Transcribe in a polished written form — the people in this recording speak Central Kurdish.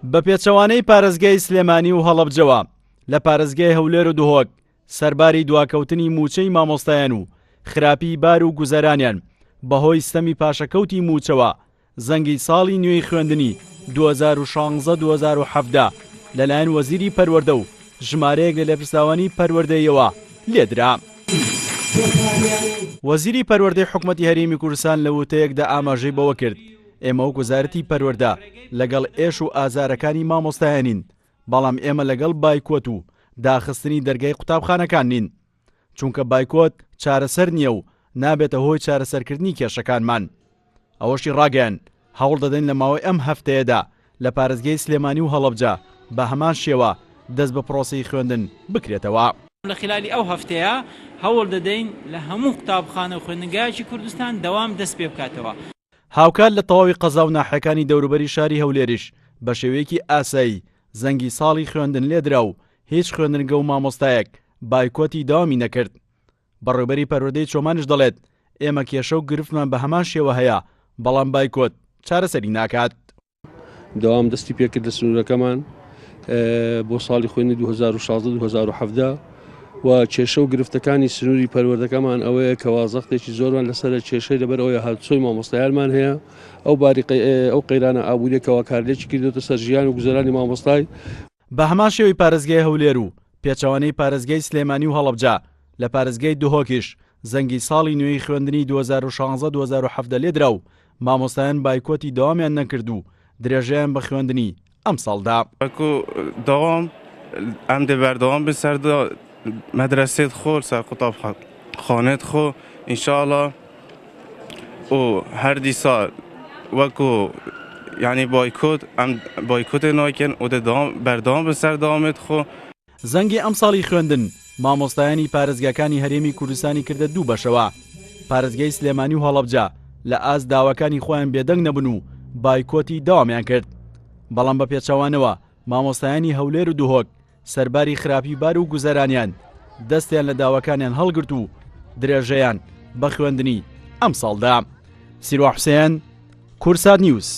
بە پێچەوانەی پارێزگای سلێمانی و هەڵەبجەوە لە پارێزگای هەولێر و دهۆک سەرباری دواکەوتنی موچەی مامۆستایان و خراپی بار و گوزەرانیان بەهۆی ستەمی پاشەکەوتی موچەوە زەنگی ساڵی نوێی خوێندنی 2016-2017 لەلایەن وەزیری پەروەردە و ژمارەیەک لە لەپرساوانی پەروەردەیەوە لێدرا. وەزیری پەروەردەی حکومەتی هەرێمی کوردستان لە وتەیەکدا ئاماژەی بەوە کرد ئێمە و وەزارەتی پەروەردە لەگەڵ ئێش و ئازارەکانی مامۆستایانین، بەڵام ئێمە لەگەڵ بایکۆت و داخستنی دەرگای قوتابخانەکان نین، چونکە بایکۆت چارەسەر نییە و نابێتە هۆی چارەسەرکردنی کێشەکانمان. ئەوەشی ڕاگەیان هەوڵ دەدەین لە ماوەی ئەم هەفتەیەدا لە پارێزگای سلێمانی و هەڵەبجە بە هەمان شێوە دەست بە پرۆسەی خوێندن بکرێتەوە. لە خلالی ئەو هەفتەیە هەوڵ دەدەین لە هەموو قوتابخانە و خوێندنگایەکی کوردستان دەوام دەست پێ بکاتەوە. هاوکات لە تەواوی قەزا و ناحەکانی دەوروبەری شاری هەولێریش بە شێوەیەکی ئاسایی زەنگی ساڵی خوێندن لێدرا و هیچ خوێندنگە و مامۆستایەک بایکۆتی داوامی نەکرد. بەڕێوەبەری پەروەردەی چۆمانش دەڵێت ئێمە کێشە و گرفتمان بە هەمان شێوە هەیە، بەڵام بایکۆت چارەسەری ناکات. دەوام دەستی پێکرد لە سنوورەکەمان بۆ ساڵی خوێندنی 2016-2017 و کێشە و گرفتەکانی سنووری پەروەردەکەمان ئەوەیە کە وازەختێکی زۆرمان لەسەر کێشەی لەبەر ئەوەیە هاتوچۆی مامۆستایانمان هەیە، ئەو قەیرانە ئابوووریەکەوە کارلێکی کردوتە سەر ژیان و گوزەرانی مامۆستای. بە هەمان شێوەی پارێزگای هەولێر و پێچەوانەی پارێزگای سلێمانی و هەڵەبجە لە پارێزگای دهۆکیش زەنگی ساڵی نوێی خوێندنی 2016-2017 لێدرا و مامۆستایان بایکۆتی داوامیان نەکرد و درێژەیان بە خوێندنی ئەم ساڵدا. داوام ئەم دێ بەردەوام بن سەر مەدرسێت خۆ سەر قوتابخانەت خۆ ئینشاءڵڵا و هەر دیسا وەکو یعنی بایکۆت ئەم بایکۆتێ ناکەن و بەردەوام بن سەر داوامێت خۆ. زەنگی ئەم ساڵی خوێندن مامۆستایانی پارێزگاکانی هەرێمی کوردستانی کردە دوو بەشەوە. پارێزگای سلێمانی و هەڵەبجە لە ئاست داواکانی خۆیان بێدەنگ نەبوون و بایکۆتی داوامیان کرد، بەڵام بە پێچەوانەوە مامۆستایانی هەولێر و دهۆک سەرباری خراپی بار و گوزەرانیان دەستیان لە داواکانیان هەڵگرت و درێژەیان بە خوێندنی ئەم ساڵدا. سیروە حوسێن، کورسات نیوز.